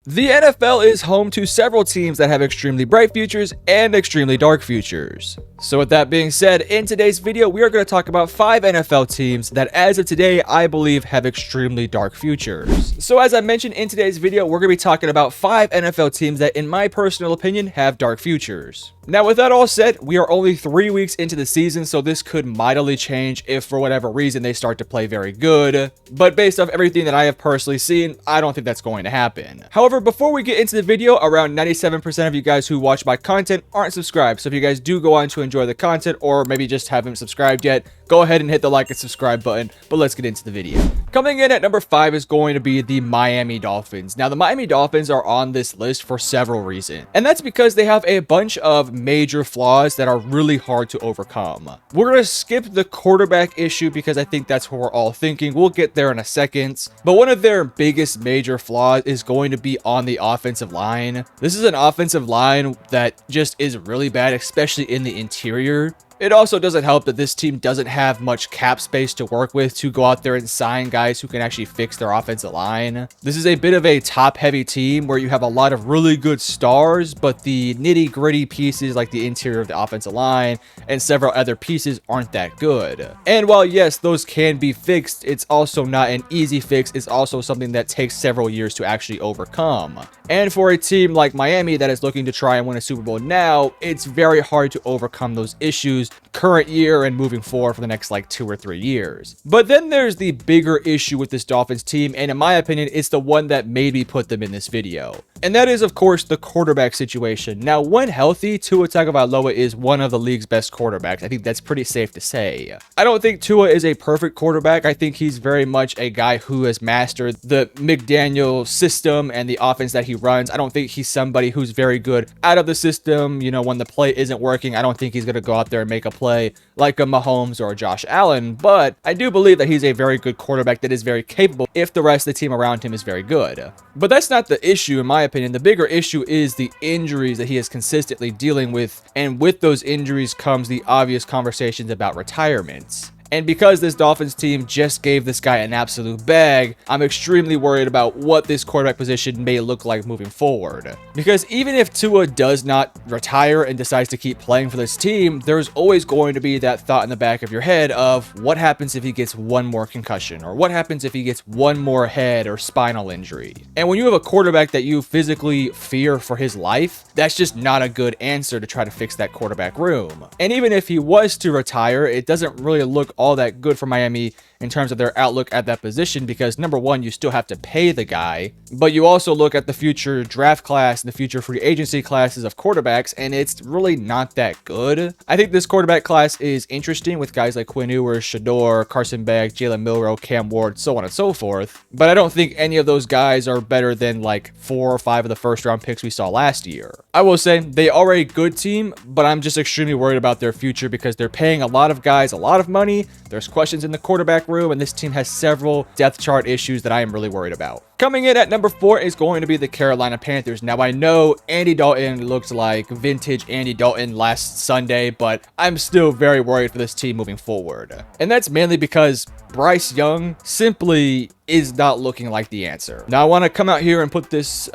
The NFL is home to several teams that have extremely bright futures and extremely dark futures. So with that being said, in today's video, we are going to talk about 5 NFL teams that as of today, I believe have extremely dark futures. So as I mentioned in today's video, we're going to be talking about 5 NFL teams that in my personal opinion have dark futures. Now with that all said, we are only 3 weeks into the season, so this could mightily change if for whatever reason they start to play very good. But based off everything that I have personally seen, I don't think that's going to happen. However, before we get into the video, around 97% of you guys who watch my content aren't subscribed. So if you guys do go on to enjoy the content or maybe just haven't subscribed yet, go ahead and hit the like and subscribe button. But let's get into the video. Coming in at number 5 is going to be the Miami Dolphins. Now the Miami Dolphins are on this list for several reasons, and that's because they have a bunch of major flaws that are really hard to overcome. We're going to skip the quarterback issue because I think that's what we're all thinking. We'll get there in a second. But one of their biggest major flaws is going to be on the offensive line. This is an offensive line that just is really bad, especially in the interior. It also doesn't help that this team doesn't have much cap space to work with to go out there and sign guys who can actually fix their offensive line. This is a bit of a top-heavy team where you have a lot of really good stars, but the nitty-gritty pieces like the interior of the offensive line and several other pieces aren't that good. And while yes, those can be fixed, it's also not an easy fix. It's also something that takes several years to actually overcome. And for a team like Miami that is looking to try and win a Super Bowl now, it's very hard to overcome those issues current year and moving forward for the next like 2 or 3 years. But then there's the bigger issue with this Dolphins team, and in my opinion, it's the one that made me put them in this video. And that is, of course, the quarterback situation. Now, when healthy, Tua Tagovailoa is one of the league's best quarterbacks. I think that's pretty safe to say. I don't think Tua is a perfect quarterback. I think he's very much a guy who has mastered the McDaniel system and the offense that he runs. I don't think he's somebody who's very good out of the system. You know, when the play isn't working, I don't think he's going to go out there and make a play like a Mahomes or a Josh Allen. But I do believe that he's a very good quarterback that is very capable if the rest of the team around him is very good. But that's not the issue, in my opinion. The bigger issue is the injuries that he is consistently dealing with, and with those injuries comes the obvious conversations about retirements. And because this Dolphins team just gave this guy an absolute bag, I'm extremely worried about what this quarterback position may look like moving forward. Because even if Tua does not retire and decides to keep playing for this team, there's always going to be that thought in the back of your head of what happens if he gets one more concussion, or what happens if he gets one more head or spinal injury. And when you have a quarterback that you physically fear for his life, that's just not a good answer to try to fix that quarterback room. And even if he was to retire, it doesn't really look all that good for Miami in terms of their outlook at that position, because number one, you still have to pay the guy, but you also look at the future draft class and the future free agency classes of quarterbacks, and it's really not that good. I think this quarterback class is interesting with guys like Quinn Ewers, Shador, Carson Beck, Jalen Milroe, Cam Ward, so on and so forth, but I don't think any of those guys are better than like 4 or 5 of the first round picks we saw last year. I will say they are a good team, but I'm just extremely worried about their future because they're paying a lot of guys a lot of money. There's questions in the quarterback room, and this team has several depth chart issues that I am really worried about. Coming in at number 4 is going to be the Carolina Panthers. Now, I know Andy Dalton looked like vintage Andy Dalton last Sunday, but I'm still very worried for this team moving forward. And that's mainly because Bryce Young simply is not looking like the answer. Now, I want to come out here and put this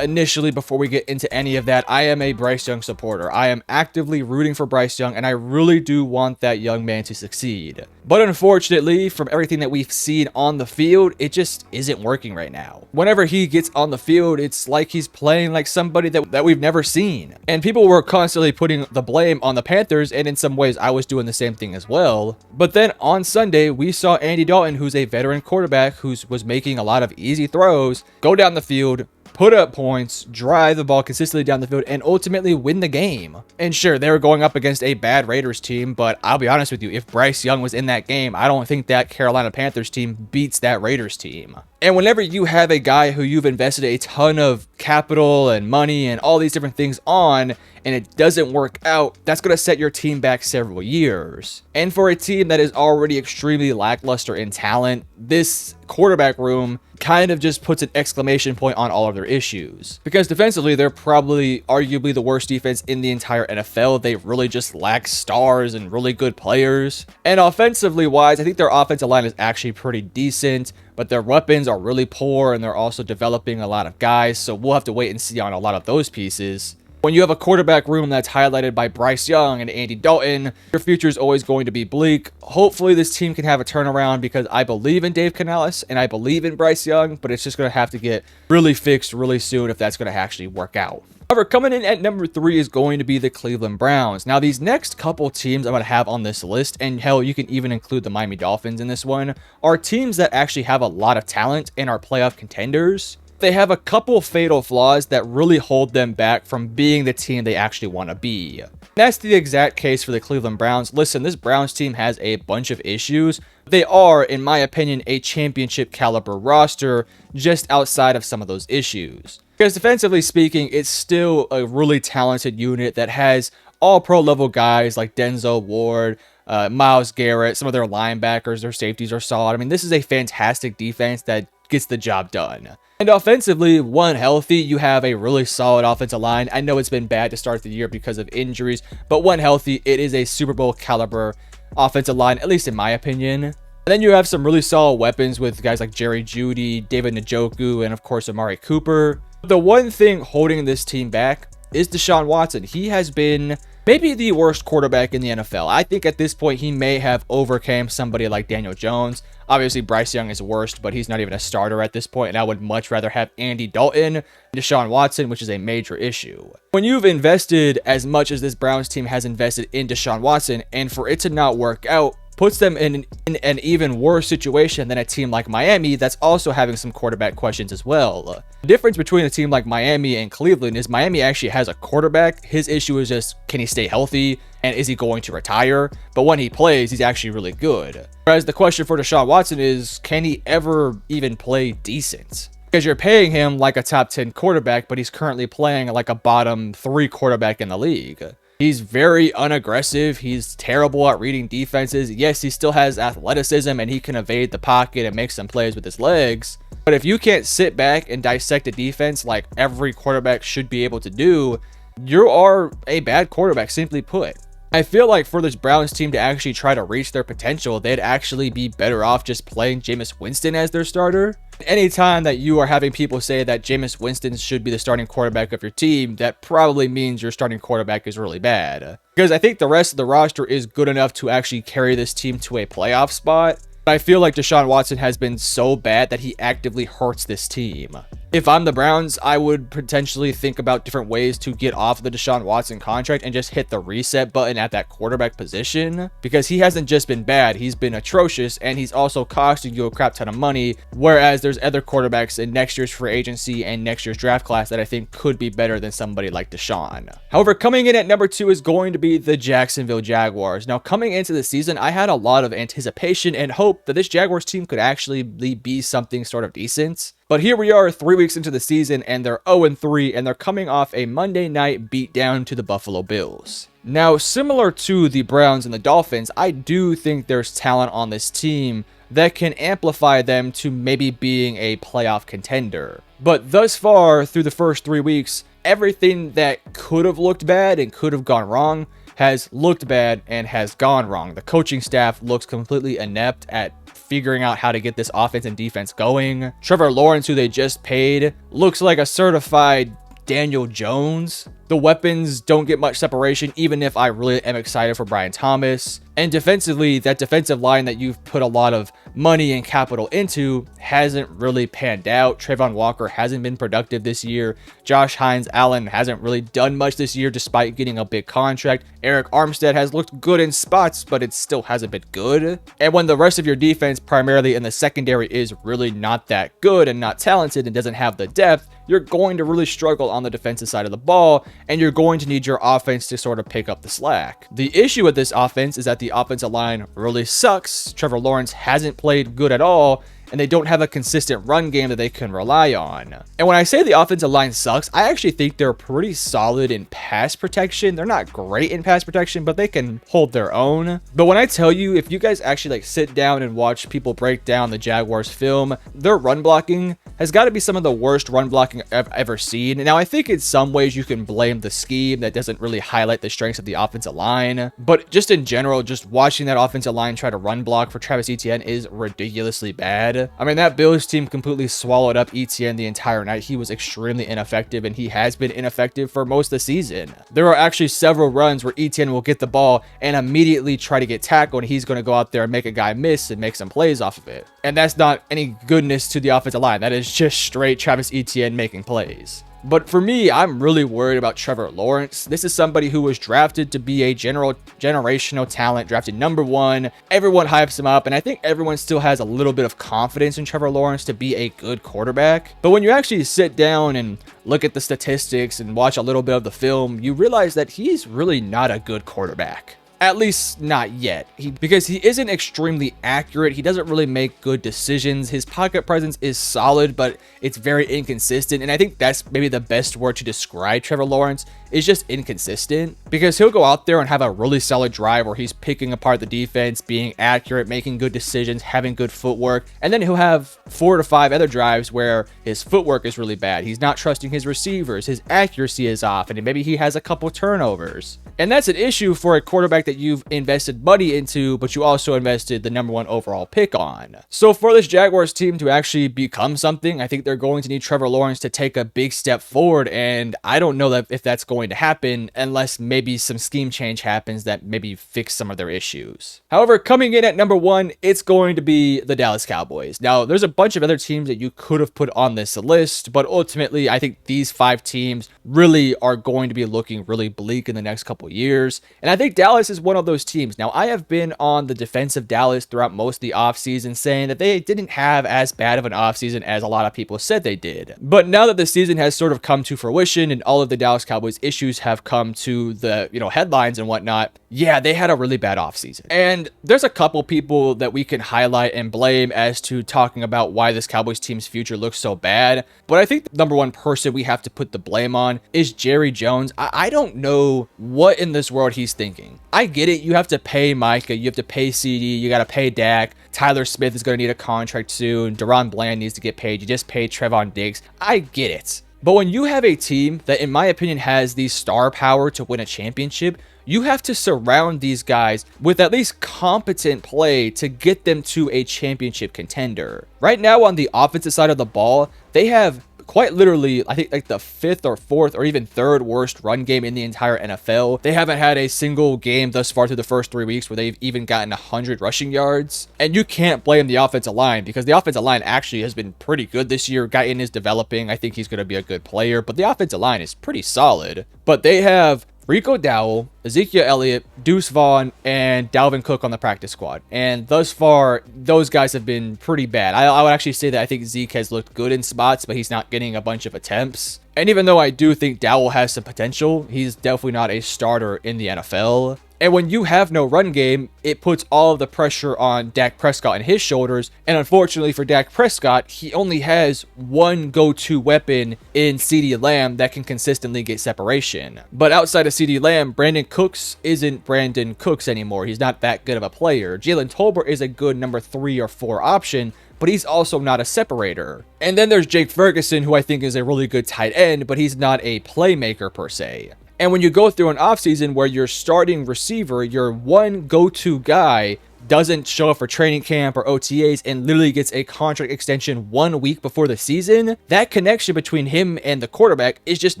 initially before we get into any of that. I am a Bryce Young supporter. I am actively rooting for Bryce Young, and I really do want that young man to succeed. But unfortunately, from everything that we've seen on the field, it just isn't working right now. Whenever he gets on the field, it's like he's playing like somebody that we've never seen. And people were constantly putting the blame on the Panthers, and in some ways, I was doing the same thing as well. But then on Sunday, we saw Andy Dalton, who's a veteran quarterback who was making a lot of easy throws, go down the field, put up points, drive the ball consistently down the field, and ultimately win the game. And sure, they were going up against a bad Raiders team, but I'll be honest with you, if Bryce Young was in that game, I don't think that Carolina Panthers team beats that Raiders team. And whenever you have a guy who you've invested a ton of capital and money and all these different things on, and it doesn't work out, that's going to set your team back several years. And for a team that is already extremely lackluster in talent, this quarterback room kind of just puts an exclamation point on all of their issues. Because defensively, they're probably arguably the worst defense in the entire NFL. They really just lack stars and really good players. And offensively wise, I think their offensive line is actually pretty decent, but their weapons are really poor, and they're also developing a lot of guys. So we'll have to wait and see on a lot of those pieces. When you have a quarterback room that's highlighted by Bryce Young and Andy Dalton, your future is always going to be bleak. Hopefully this team can have a turnaround, because I believe in Dave Canales and I believe in Bryce Young, but it's just going to have to get really fixed really soon if that's going to actually work out. However, coming in at number 3 is going to be the Cleveland Browns. Now, these next couple teams I'm going to have on this list, and hell, you can even include the Miami Dolphins in this one, are teams that actually have a lot of talent and are playoff contenders. They have a couple fatal flaws that really hold them back from being the team they actually want to be. That's the exact case for the Cleveland Browns. Listen, this Browns team has a bunch of issues. They are, in my opinion, a championship caliber roster just outside of some of those issues. Because defensively speaking, it's still a really talented unit that has all pro level guys like Denzel Ward, Myles Garrett, some of their linebackers, their safeties are solid. I mean, this is a fantastic defense that gets the job done. And offensively, when healthy, you have a really solid offensive line. I know it's been bad to start the year because of injuries, but when healthy, it is a Super Bowl caliber offensive line, at least in my opinion. And then you have some really solid weapons with guys like Jerry Jeudy, David Njoku, and of course Amari Cooper. The one thing holding this team back is Deshaun Watson. He has been maybe the worst quarterback in the NFL. I think at this point he may have overcame somebody like Daniel Jones. Obviously, Bryce Young is worst, but he's not even a starter at this point, and I would much rather have Andy Dalton than Deshaun Watson, which is a major issue. When you've invested as much as this Browns team has invested in Deshaun Watson, and for it to not work out, puts them in an even worse situation than a team like Miami that's also having some quarterback questions as well. The difference between a team like Miami and Cleveland is Miami actually has a quarterback. His issue is just, can he stay healthy and is he going to retire? But when he plays, he's actually really good. Whereas the question for Deshaun Watson is, can he ever even play decent? Because you're paying him like a top 10 quarterback, but he's currently playing like a bottom 3 quarterback in the league. He's very unaggressive. He's terrible at reading defenses. Yes, he still has athleticism and he can evade the pocket and make some plays with his legs. But if you can't sit back and dissect a defense like every quarterback should be able to do, you are a bad quarterback, simply put. I feel like for this Browns team to actually try to reach their potential, they'd actually be better off just playing Jameis Winston as their starter. Anytime that you are having people say that Jameis Winston should be the starting quarterback of your team, that probably means your starting quarterback is really bad. Because I think the rest of the roster is good enough to actually carry this team to a playoff spot. I feel like Deshaun Watson has been so bad that he actively hurts this team. If I'm the Browns, I would potentially think about different ways to get off the Deshaun Watson contract and just hit the reset button at that quarterback position, because he hasn't just been bad, he's been atrocious, and he's also costing you a crap ton of money, whereas there's other quarterbacks in next year's free agency and next year's draft class that I think could be better than somebody like Deshaun. However, coming in at number 2 is going to be the Jacksonville Jaguars. Now, coming into the season, I had a lot of anticipation and hope that this Jaguars team could actually be something sort of decent. But here we are 3 weeks into the season and they're 0-3 and they're coming off a Monday night beatdown to the Buffalo Bills. Now, similar to the Browns and the Dolphins, I do think there's talent on this team that can amplify them to maybe being a playoff contender. But thus far, through the first 3 weeks, everything that could have looked bad and could have gone wrong has looked bad and has gone wrong. The coaching staff looks completely inept at figuring out how to get this offense and defense going. Trevor Lawrence, who they just paid, looks like a certified Daniel Jones. The weapons don't get much separation, even if I really am excited for Brian Thomas. And defensively, that defensive line that you've put a lot of money and capital into hasn't really panned out. Trayvon Walker hasn't been productive this year. Josh Hines-Allen hasn't really done much this year despite getting a big contract. Eric Armstead has looked good in spots, but it still hasn't been good. And when the rest of your defense, primarily in the secondary, is really not that good and not talented and doesn't have the depth, you're going to really struggle on the defensive side of the ball, and you're going to need your offense to sort of pick up the slack. The issue with this offense is that the offensive line really sucks. Trevor Lawrence hasn't played good at all, and they don't have a consistent run game that they can rely on. And when I say the offensive line sucks, I actually think they're pretty solid in pass protection. They're not great in pass protection, but they can hold their own. But when I tell you, if you guys actually like sit down and watch people break down the Jaguars film, their run blocking has got to be some of the worst run blocking I've ever seen. Now, I think in some ways you can blame the scheme that doesn't really highlight the strengths of the offensive line, but just in general, just watching that offensive line try to run block for Travis Etienne is ridiculously bad. I mean, that Bills team completely swallowed up Etienne the entire night. He was extremely ineffective, and he has been ineffective for most of the season. There are actually several runs where Etienne will get the ball and immediately try to get tackled, and he's going to go out there and make a guy miss and make some plays off of it. And that's not any goodness to the offensive line. That is just straight Travis Etienne making plays. But for me, I'm really worried about Trevor Lawrence. This is somebody who was drafted to be a generational talent, drafted #1. Everyone hypes him up, and I think everyone still has a little bit of confidence in Trevor Lawrence to be a good quarterback. But when you actually sit down and look at the statistics and watch a little bit of the film, you realize that he's really not a good quarterback. At least not yet, because he isn't extremely accurate. He doesn't really make good decisions. His pocket presence is solid, but it's very inconsistent. And I think that's maybe the best word to describe Trevor Lawrence, is just inconsistent, because he'll go out there and have a really solid drive where he's picking apart the defense, being accurate, making good decisions, having good footwork. And then he'll have 4 to 5 other drives where his footwork is really bad. He's not trusting his receivers. His accuracy is off, and maybe he has a couple turnovers. And that's an issue for a quarterback that you've invested money into, but you also invested the #1 overall pick on. So for this Jaguars team to actually become something, I think they're going to need Trevor Lawrence to take a big step forward. And I don't know that if that's going to happen unless maybe some scheme change happens that maybe fix some of their issues. However, coming in at #1, it's going to be the Dallas Cowboys. Now, there's a bunch of other teams that you could have put on this list, but ultimately, I think these 5 teams really are going to be looking really bleak in the next couple years. And I think Dallas is one of those teams. Now, I have been on the defense of Dallas throughout most of the offseason, saying that they didn't have as bad of an offseason as a lot of people said they did. But now that the season has sort of come to fruition and all of the Dallas Cowboys issues have come to the, headlines and whatnot, yeah, they had a really bad offseason. And there's a couple people that we can highlight and blame as to talking about why this Cowboys team's future looks so bad. But I think the #1 person we have to put the blame on is Jerry Jones. I don't know what in this world he's thinking. I get it. You have to pay Micah. You have to pay CD. You got to pay Dak. Tyler Smith is going to need a contract soon. Deron Bland needs to get paid. You just paid Trevon Diggs. I get it. But when you have a team that, in my opinion, has the star power to win a championship, you have to surround these guys with at least competent play to get them to a championship contender. Right now, on the offensive side of the ball, they have quite literally, I think, like the 5th or 4th or even 3rd worst run game in the entire NFL. They haven't had a single game thus far through the first 3 weeks where they've even gotten 100 rushing yards. And you can't blame the offensive line, because the offensive line actually has been pretty good this year. Guyton is developing. I think he's going to be a good player, but the offensive line is pretty solid. But they have Rico Dowell, Ezekiel Elliott, Deuce Vaughn, and Dalvin Cook on the practice squad. And thus far, those guys have been pretty bad. I would actually say that I think Zeke has looked good in spots, but he's not getting a bunch of attempts. And even though I do think Dowell has some potential, he's definitely not a starter in the NFL. And when you have no run game, it puts all of the pressure on Dak Prescott and his shoulders. And unfortunately for Dak Prescott, he only has one go-to weapon in CeeDee Lamb that can consistently get separation. But outside of CeeDee Lamb, Brandon Cooks isn't Brandon Cooks anymore. He's not that good of a player. Jalen Tolbert is a good number 3 or 4 option, but he's also not a separator. And then there's Jake Ferguson, who I think is a really good tight end, but he's not a playmaker per se. And when you go through an offseason where your starting receiver, your one go-to guy, doesn't show up for training camp or OTAs and literally gets a contract extension 1 week before the season, that connection between him and the quarterback is just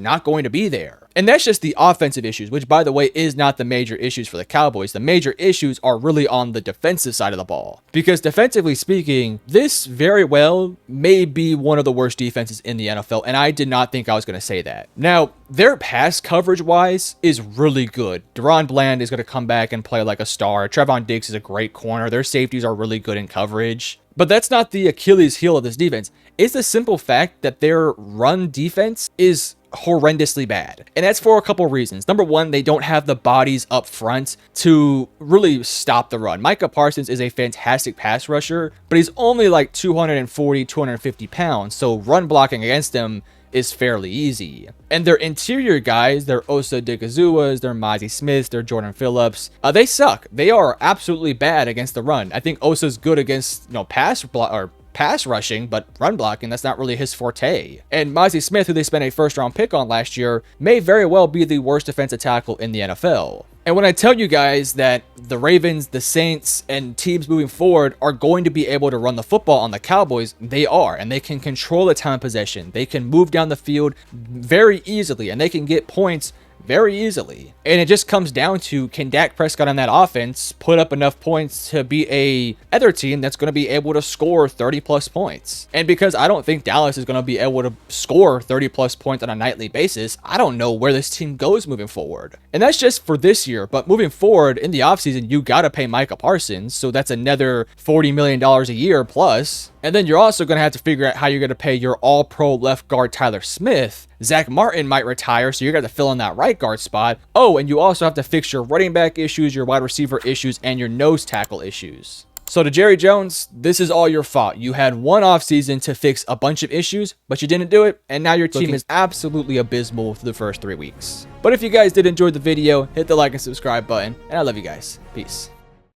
not going to be there. And that's just the offensive issues, which, by the way, is not the major issues for the Cowboys. The major issues are really on the defensive side of the ball. Because defensively speaking, this very well may be one of the worst defenses in the NFL, and I did not think I was going to say that. Now, their pass coverage-wise is really good. Deron Bland is going to come back and play like a star. Trevon Diggs is a great corner. Their safeties are really good in coverage. But that's not the Achilles heel of this defense. It's the simple fact that their run defense is horrendously bad. And that's for a couple reasons. Number one, they don't have the bodies up front to really stop the run. Micah Parsons is a fantastic pass rusher, but he's only like 240, 250 pounds. So run blocking against him is fairly easy. And their interior guys, their Osa Dikazuas, their Mozzie Smiths, their Jordan Phillips, they suck. They are absolutely bad against the run. I think Osa's good against, pass rushing, but run blocking, that's not really his forte. And Mozzie Smith, who they spent a first-round pick on last year, may very well be the worst defensive tackle in the NFL. And when I tell you guys that the Ravens, the Saints, and teams moving forward are going to be able to run the football on the Cowboys, they are, and they can control the time of possession. They can move down the field very easily, and they can get points very easily. And it just comes down to, can Dak Prescott on that offense put up enough points to be a other team that's going to be able to score 30 plus points? And because I don't think Dallas is going to be able to score 30 plus points on a nightly basis, I don't know where this team goes moving forward. And that's just for this year, but moving forward in the offseason, you got to pay Micah Parsons, so that's another $40 million a year plus. And then you're also going to have to figure out how you're going to pay your all-pro left guard Tyler Smith. Zach Martin might retire, so you're going to fill in that right guard spot. Oh, and you also have to fix your running back issues, your wide receiver issues, and your nose tackle issues. So to Jerry Jones, this is all your fault. You had one offseason to fix a bunch of issues, but you didn't do it, and now your team is absolutely abysmal for the first 3 weeks. But if you guys did enjoy the video, hit the like and subscribe button, and I love you guys. Peace.